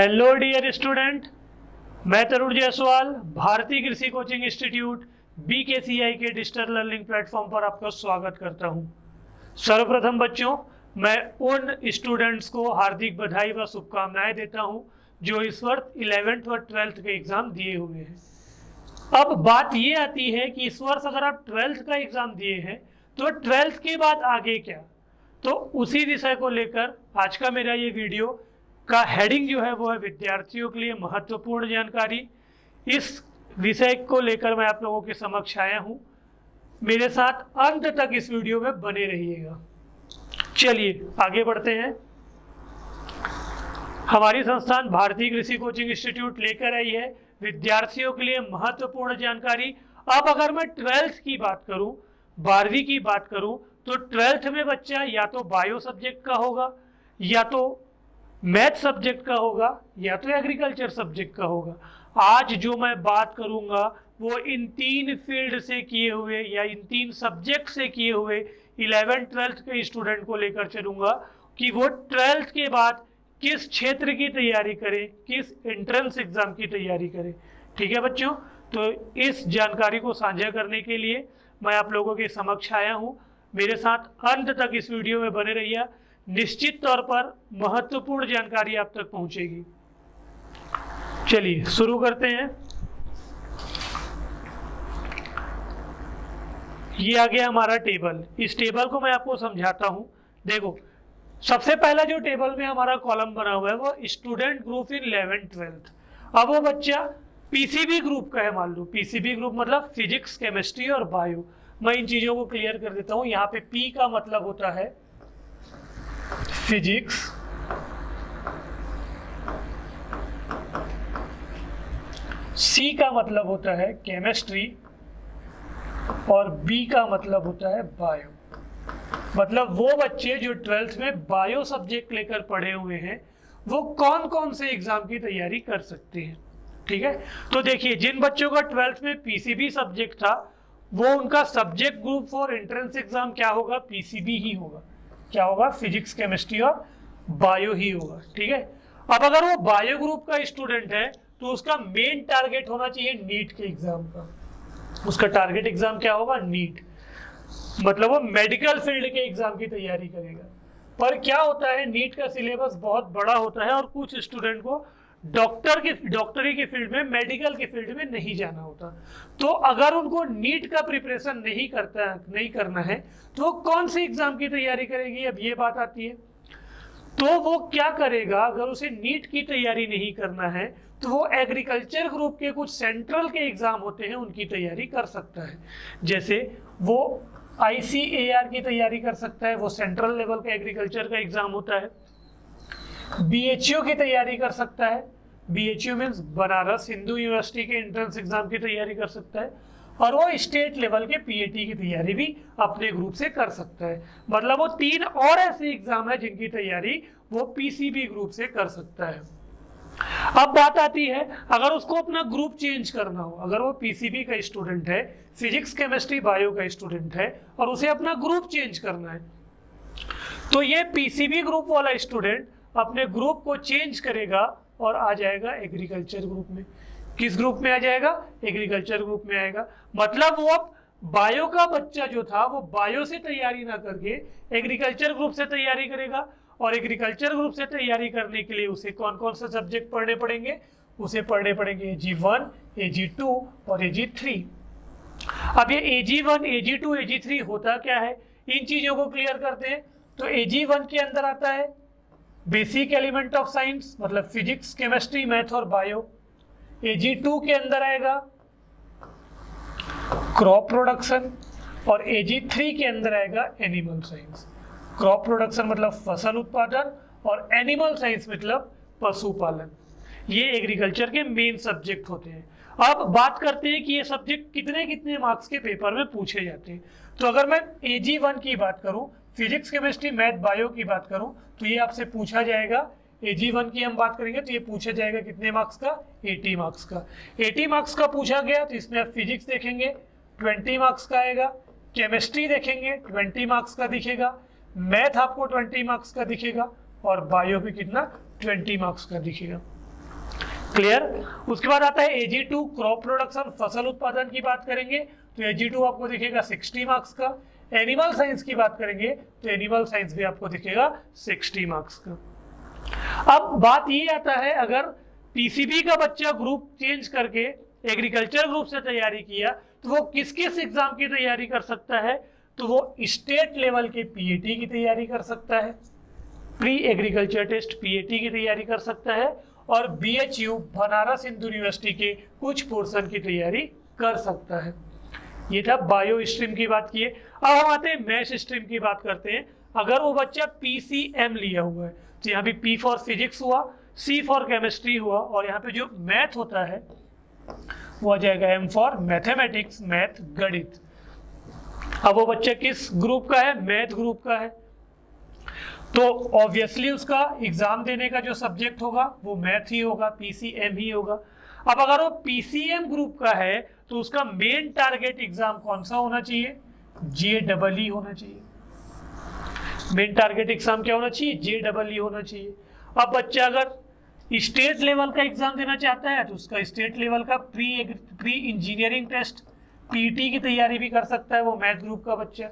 Hello dear student, मैं तरुण जायसवाल भारतीय कृषि कोचिंग इंस्टीट्यूट BKCI के डिजिटल लर्निंग प्लेटफॉर्म पर आपका स्वागत करता हूं। सर्वप्रथम बच्चों, मैं उन स्टूडेंट्स को हार्दिक बधाई व शुभकामनाएं देता हूं जो इस वर्ष 11th और 12th के एग्जाम दिए हुए हैं। अब बात ये आती है कि इस वर्ष अगर आप 12th का एग्जाम दिए हैं तो 12th के बाद आगे क्या, तो उसी विषय को लेकर आज का मेरा ये वीडियो का हेडिंग जो है वो है विद्यार्थियों के लिए महत्वपूर्ण जानकारी। इस विषय को लेकर मैं आप लोगों के समक्ष आया हूं। मेरे साथ अंत तक इस वीडियो में बने रहिएगा। चलिए आगे बढ़ते हैं। हमारी संस्थान भारतीय कृषि कोचिंग इंस्टीट्यूट लेकर आई है विद्यार्थियों के लिए महत्वपूर्ण जानकारी। अब अगर मैं 12th की बात करूं, 12वीं की बात करूं, तो 12th में बच्चा या तो बायो सब्जेक्ट का होगा, या तो मैथ सब्जेक्ट का होगा, या तो एग्रीकल्चर सब्जेक्ट का होगा। आज जो मैं बात करूंगा वो इन तीन फील्ड से किए हुए या इन तीन सब्जेक्ट से किए हुए 11th 12th के स्टूडेंट को लेकर चलूंगा कि वो 12th के बाद किस क्षेत्र की तैयारी करें, किस एंट्रेंस एग्जाम की तैयारी करें। ठीक है बच्चों, तो इस जानकारी को साझा करने के लिए मैं आप लोगों के समक्ष आया हूँ। मेरे साथ अंत तक इस वीडियो में बने रहिए, निश्चित तौर पर महत्वपूर्ण जानकारी आप तक पहुंचेगी। चलिए शुरू करते हैं। ये आ गया हमारा टेबल। इस टेबल को मैं आपको समझाता हूं। देखो, सबसे पहला जो टेबल में हमारा कॉलम बना हुआ है वो student group in 11th 12th। अब वो बच्चा पीसीबी ग्रुप का है, मान लो पीसीबी ग्रुप मतलब फिजिक्स, केमिस्ट्री और बायो। मैं इन चीजों को क्लियर कर देता हूं। यहाँ पे पी का मतलब होता है फिजिक्स, सी का मतलब होता है केमिस्ट्री और बी का मतलब होता है बायो। मतलब वो बच्चे जो 12th में बायो सब्जेक्ट लेकर पढ़े हुए हैं वो कौन कौन से एग्जाम की तैयारी कर सकते हैं। ठीक है, तो देखिए जिन बच्चों का 12th में पीसीबी सब्जेक्ट था वो उनका subject group for entrance exam क्या होगा, पीसीबी ही होगा। क्या होगा, फिजिक्स, केमिस्ट्री और बायो ही होगा। ठीक है, अब अगर वो बायो ग्रुप का स्टूडेंट है तो उसका मेन टारगेट होना चाहिए नीट के एग्जाम का। उसका टारगेट एग्जाम क्या होगा, नीट। मतलब वो मेडिकल फील्ड के एग्जाम की तैयारी करेगा। पर क्या होता है, नीट का सिलेबस बहुत बड़ा होता है और कुछ स्टूडेंट को डॉक्टरी के फील्ड में, मेडिकल के फील्ड में नहीं जाना होता। तो अगर उनको नीट का प्रिपरेशन नहीं करना है तो वो कौन से एग्जाम की तैयारी करेगी, अब ये बात आती है। तो वो क्या करेगा, अगर उसे नीट की तैयारी नहीं करना है तो वो एग्रीकल्चर ग्रुप के कुछ सेंट्रल के एग्जाम होते हैं उनकी तैयारी कर सकता है। जैसे वो ICAR की तैयारी कर सकता है, वो सेंट्रल लेवल का एग्रीकल्चर का एग्जाम होता है। BHU की तैयारी कर सकता है, BHU means Banaras Hindu university के एंट्रेंस एग्जाम की तैयारी कर सकता है। और वो स्टेट लेवल के PAT की तैयारी भी अपने ग्रुप से कर सकता है। मतलब वो 3 और ऐसे एग्जाम है जिनकी तैयारी वो PCB ग्रुप से कर सकता है। अब बात आती है, अगर उसको अपना ग्रुप चेंज करना हो, अगर वो PCB का स्टूडेंट है, फिजिक्स, केमिस्ट्री, बायो का स्टूडेंट है और उसे अपना ग्रुप चेंज करना है, तो ये PCB ग्रुप वाला स्टूडेंट अपने ग्रुप को चेंज करेगा और आ जाएगा एग्रीकल्चर ग्रुप में। किस ग्रुप में आ जाएगा, एग्रीकल्चर ग्रुप में आएगा। मतलब वो अब बायो का बच्चा जो था वो बायो से तैयारी ना करके एग्रीकल्चर ग्रुप से तैयारी करेगा। और एग्रीकल्चर ग्रुप से तैयारी करने के लिए उसे कौन कौन से सब्जेक्ट पढ़ने पड़ेंगे, उसे पढ़ने पड़ेंगे AG1, AG2 और AG3। अब ये AG1, AG2, AG3 होता क्या है, इन चीजों को क्लियर करते हैं। तो AG1 के अंदर आता है बेसिक एलिमेंट ऑफ साइंस, मतलब फिजिक्स, केमिस्ट्री, मैथ और बायो। AG2 के अंदर आएगा क्रॉप प्रोडक्शन और AG3 के अंदर आएगा एनिमल साइंस। क्रॉप प्रोडक्शन मतलब फसल उत्पादन और एनिमल साइंस मतलब पशुपालन। ये एग्रीकल्चर के मेन सब्जेक्ट होते हैं। अब बात करते हैं कि ये सब्जेक्ट कितने कितने मार्क्स के पेपर में पूछे जाते हैं। तो अगर मैं AG1 की बात करूं, फिजिक्स, केमिस्ट्री, मैथ, बायो की बात करूं, तो ये आपसे पूछा जाएगा। AG1 की हम बात करेंगे तो ये पूछा जाएगा कितने मार्क्स का, 80 मार्क्स का। 80 मार्क्स का पूछा गया तो इसमें आप फिजिक्स देखेंगे 20 मार्क्स का आएगा, केमिस्ट्री देखेंगे 20 मार्क्स का दिखेगा, मैथ आपको 20 मार्क्स का दिखेगा और बायो भी कितना, 20 मार्क्स का दिखेगा। क्लियर। उसके बाद आता है AG2 क्रॉप प्रोडक्शन, फसल उत्पादन की बात करेंगे तो AG2 आपको दिखेगा 60 मार्क्स का। एनिमल साइंस की बात करेंगे तो एनिमल साइंस भी आपको दिखेगा 60 मार्क्स का। अब बात ये आता है, अगर PCB का बच्चा ग्रुप चेंज करके एग्रीकल्चर ग्रुप से तैयारी किया तो वो किस किस एग्जाम की तैयारी कर सकता है, तो वो स्टेट लेवल के PAT की तैयारी कर सकता है, प्री एग्रीकल्चर टेस्ट PAT की तैयारी कर सकता है, और BHU बनारस हिंदू यूनिवर्सिटी के कुछ पोर्शन की तैयारी कर सकता है। ये था बायो स्ट्रीम की बात किए। अब हम आते हैं मैथ स्ट्रीम की बात करते हैं। अगर वो बच्चा PCM लिया हुआ है तो यहाँ पे P फॉर फिजिक्स हुआ, C फॉर केमिस्ट्री हुआ, और यहाँ पे जो मैथ होता है वो आ जाएगा M फॉर मैथमेटिक्स, मैथ गणित। अब वो बच्चा किस ग्रुप का है, मैथ ग्रुप का है, तो ऑब्वियसली उसका एग्जाम देने का जो सब्जेक्ट होगा वो मैथ ही होगा, PCM ही होगा। अब अगर वो PCM ग्रुप का है तो उसका मेन टारगेट एग्जाम कौन सा होना चाहिए, JEE होना चाहिए। मेन टारगेट एग्जाम क्या होना चाहिए, JEE होना चाहिए। अब बच्चा अगर स्टेट लेवल का एग्जाम देना चाहता है तो उसका स्टेट लेवल का प्री इंजीनियरिंग टेस्ट PET की तैयारी भी कर सकता है वो मैथ ग्रुप का बच्चा।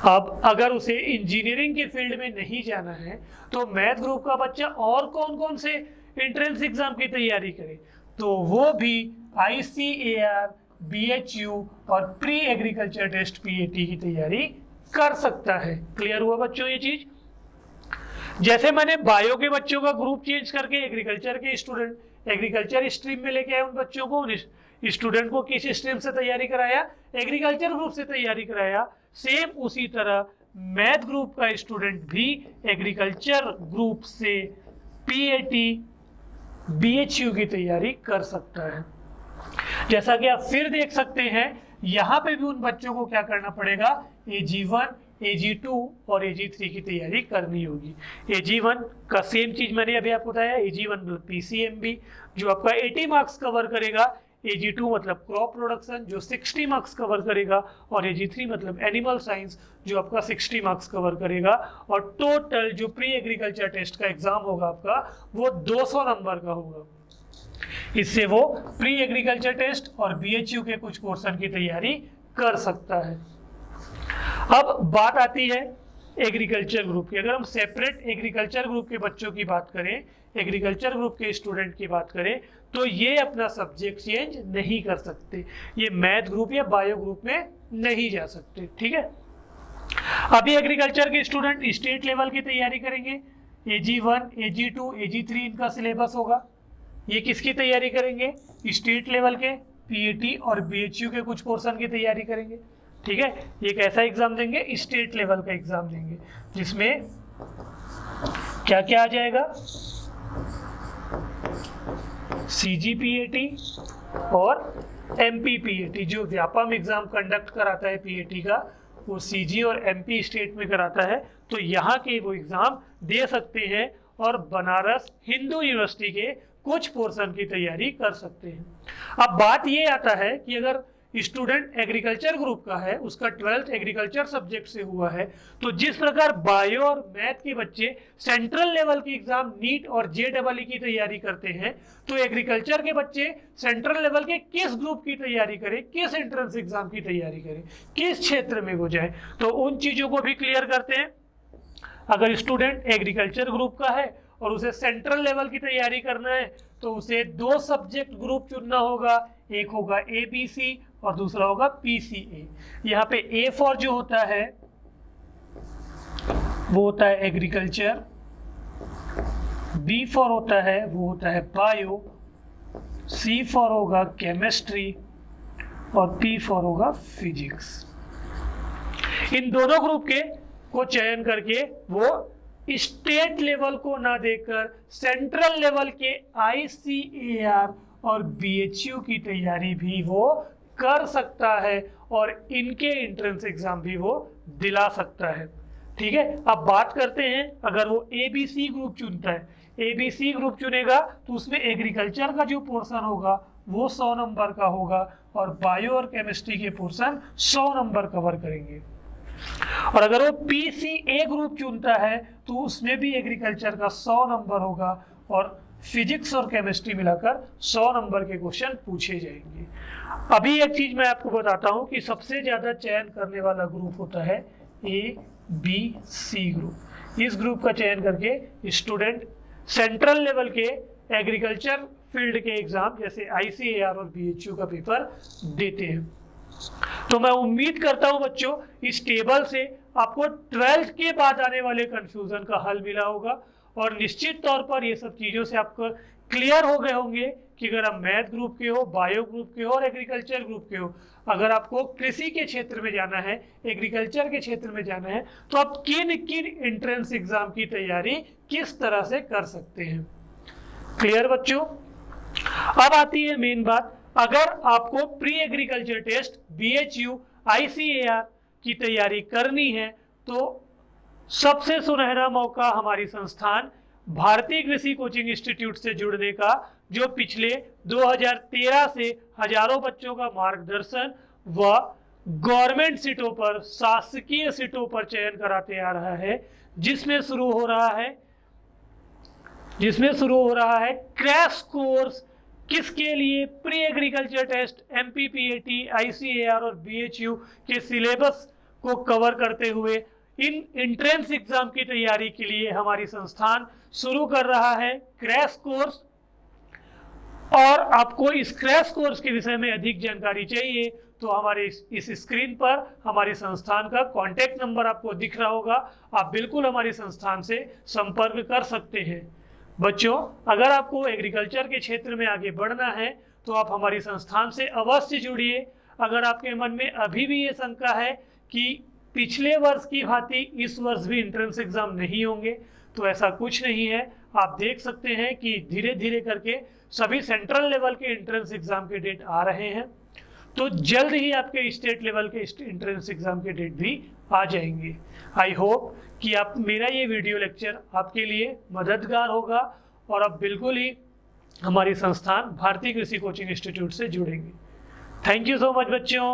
अब अगर उसे इंजीनियरिंग के फील्ड में नहीं जाना है तो मैथ ग्रुप का बच्चा और कौन कौन से एंट्रेंस एग्जाम की तैयारी करे, तो वो भी ICAR, BHU और प्री एग्रीकल्चर टेस्ट PAT की तैयारी कर सकता है। क्लियर हुआ बच्चों ये चीज। जैसे मैंने बायो के बच्चों का ग्रुप चेंज करके एग्रीकल्चर के स्टूडेंट एग्रीकल्चर स्ट्रीम में लेके आए, उन बच्चों को, उन स्टूडेंट को किस स्ट्रीम से तैयारी कराया, एग्रीकल्चर ग्रुप से तैयारी कराया, सेम उसी तरह मैथ ग्रुप का स्टूडेंट भी एग्रीकल्चर ग्रुप से PAT BHU की तैयारी कर सकता है। जैसा कि आप फिर देख सकते हैं यहाँ पे भी उन बच्चों को क्या करना पड़ेगा, AG1, AG2 और AG3 की तैयारी करनी होगी। AG1 का सेम चीज मैंने अभी आपको बताया, AG1 मतलब PCMB जो आपका 80 मार्क्स कवर करेगा, AG2 मतलब क्रॉप प्रोडक्शन जो 60 मार्क्स कवर करेगा, और AG3 मतलब एनिमल साइंस जो आपका 60 मार्क्स कवर करेगा, और टोटल जो प्री एग्रीकल्चर टेस्ट का एग्जाम होगा आपका वो 200 नंबर का होगा। इससे वो प्री एग्रीकल्चर टेस्ट और BHU के कुछ पोर्शन की तैयारी कर सकता है। अब बात आती है एग्रीकल्चर ग्रुप की। अगर हम सेपरेट एग्रीकल्चर ग्रुप के बच्चों की बात करें, एग्रीकल्चर ग्रुप के स्टूडेंट की बात करें, तो ये अपना सब्जेक्ट चेंज नहीं कर सकते, ये मैथ ग्रुप या बायो ग्रुप में नहीं जा सकते। ठीक है, अभी एग्रीकल्चर के स्टूडेंट स्टेट लेवल की तैयारी करेंगे, AG1, AG2, AG3 इनका सिलेबस होगा। ये किसकी तैयारी करेंगे, स्टेट लेवल के PAT और BHU के कुछ पोर्शन की तैयारी करेंगे। ठीक है, एक ऐसा एग्जाम देंगे, स्टेट लेवल का एग्जाम देंगे, जिसमें क्या क्या आ जाएगा, CGPAT और MPPAT। जो व्यापम एग्जाम कंडक्ट कराता है PAT का, वो CG और MP स्टेट में कराता है, तो यहाँ के वो एग्जाम दे सकते हैं और बनारस हिंदू यूनिवर्सिटी के कुछ पोर्शन की तैयारी कर सकते हैं। अब बात ये आता है कि अगर स्टूडेंट एग्रीकल्चर ग्रुप का है, उसका 12th एग्रीकल्चर सब्जेक्ट से हुआ है, तो जिस प्रकार बायो और मैथ के बच्चे सेंट्रल लेवल की एग्जाम नीट और JEE की तैयारी करते हैं, तो एग्रीकल्चर के बच्चे सेंट्रल लेवल के किस ग्रुप की तैयारी करें, किस एंट्रेंस एग्जाम की तैयारी करें, किस क्षेत्र में वो जाए, तो उन चीजों को भी क्लियर करते हैं। अगर स्टूडेंट एग्रीकल्चर ग्रुप का है और उसे सेंट्रल लेवल की तैयारी करना है, तो उसे 2 सब्जेक्ट ग्रुप चुनना होगा, एक होगा ABC और दूसरा होगा PCA। यहाँ पे A फॉर जो होता है वो होता है एग्रीकल्चर, B फॉर होता है वो होता है बायो, C फॉर होगा केमिस्ट्री और P फॉर होगा फिजिक्स। इन दोनों ग्रुप के को चयन करके वो स्टेट लेवल को ना देकर सेंट्रल लेवल के ICAR और BHU की तैयारी भी वो कर सकता है और इनके एंट्रेंस एग्जाम भी वो दिला सकता है। ठीक है, अब बात करते हैं अगर वो ABC ग्रुप चुनता है, ABC ग्रुप चुनेगा तो उसमें एग्रीकल्चर का जो पोर्शन होगा वो 100 नंबर का होगा और बायो और केमिस्ट्री के पोर्शन 100 नंबर कवर करेंगे। और अगर वो PCA ग्रुप चुनता है तो उसमें भी एग्रीकल्चर का 100 नंबर होगा और फिजिक्स और केमिस्ट्री मिलाकर 100 नंबर के क्वेश्चन पूछे जाएंगे। अभी एक चीज मैं आपको बताता हूं कि सबसे ज्यादा चयन करने वाला ग्रुप होता है ABC ग्रुप। इस ग्रुप का चयन करके स्टूडेंट सेंट्रल लेवल के एग्रीकल्चर फील्ड के एग्जाम जैसे ICAR और BHU का पेपर देते हैं। तो मैं उम्मीद करता हूं बच्चों इस टेबल से आपको 12th के बाद आने वाले कंफ्यूजन का हल मिला होगा और निश्चित तौर पर ये सब चीजों से आपको क्लियर हो गए होंगे कि अगर आप मैथ ग्रुप के हो, बायो ग्रुप के हो और एग्रीकल्चर ग्रुप के हो, अगर आपको कृषि के क्षेत्र में जाना है, एग्रीकल्चर के क्षेत्र में जाना है, तो आप किन किन एंट्रेंस एग्जाम की तैयारी किस तरह से कर सकते हैं। क्लियर बच्चों? अब आती है मेन बात, अगर आपको pre agriculture test BHU ICAR की तैयारी करनी है तो सबसे सुनहरा मौका हमारी संस्थान भारतीय कृषि कोचिंग इंस्टीट्यूट से जुड़ने का, जो पिछले 2013 से हजारों बच्चों का मार्गदर्शन व गवर्नमेंट सीटों पर, शासकीय सीटों पर चयन कराते आ रहा है, जिसमें शुरू हो रहा है क्रैश कोर्स। किसके लिए? Pre agriculture test, MPPAT, ICAR और BHU के सिलेबस को कवर करते हुए इन एंट्रेंस एग्जाम की तैयारी के लिए हमारी संस्थान शुरू कर रहा है क्रैश कोर्स। और आपको इस क्रैश कोर्स के विषय में अधिक जानकारी चाहिए तो हमारे इस स्क्रीन पर हमारी संस्थान का कॉन्टैक्ट नंबर आपको दिख रहा होगा, आप बिल्कुल हमारी संस्थान से संपर्क कर सकते हैं। बच्चों, अगर आपको एग्रीकल्चर के क्षेत्र में आगे बढ़ना है तो आप हमारी संस्थान से अवश्य जुड़िए। अगर आपके मन में अभी भी ये शंका है कि पिछले वर्ष की भांति इस वर्ष भी एंट्रेंस एग्जाम नहीं होंगे, तो ऐसा कुछ नहीं है। आप देख सकते हैं कि धीरे धीरे करके सभी सेंट्रल लेवल के एंट्रेंस एग्जाम के डेट आ रहे हैं, तो जल्द ही आपके स्टेट लेवल के एंट्रेंस एग्जाम के डेट भी आ जाएंगे। आई होप कि आप मेरा ये वीडियो लेक्चर आपके लिए मददगार होगा और आप बिल्कुल ही हमारी संस्थान भारतीय कृषि कोचिंग इंस्टीट्यूट से जुड़ेंगे। थैंक यू सो मच बच्चों।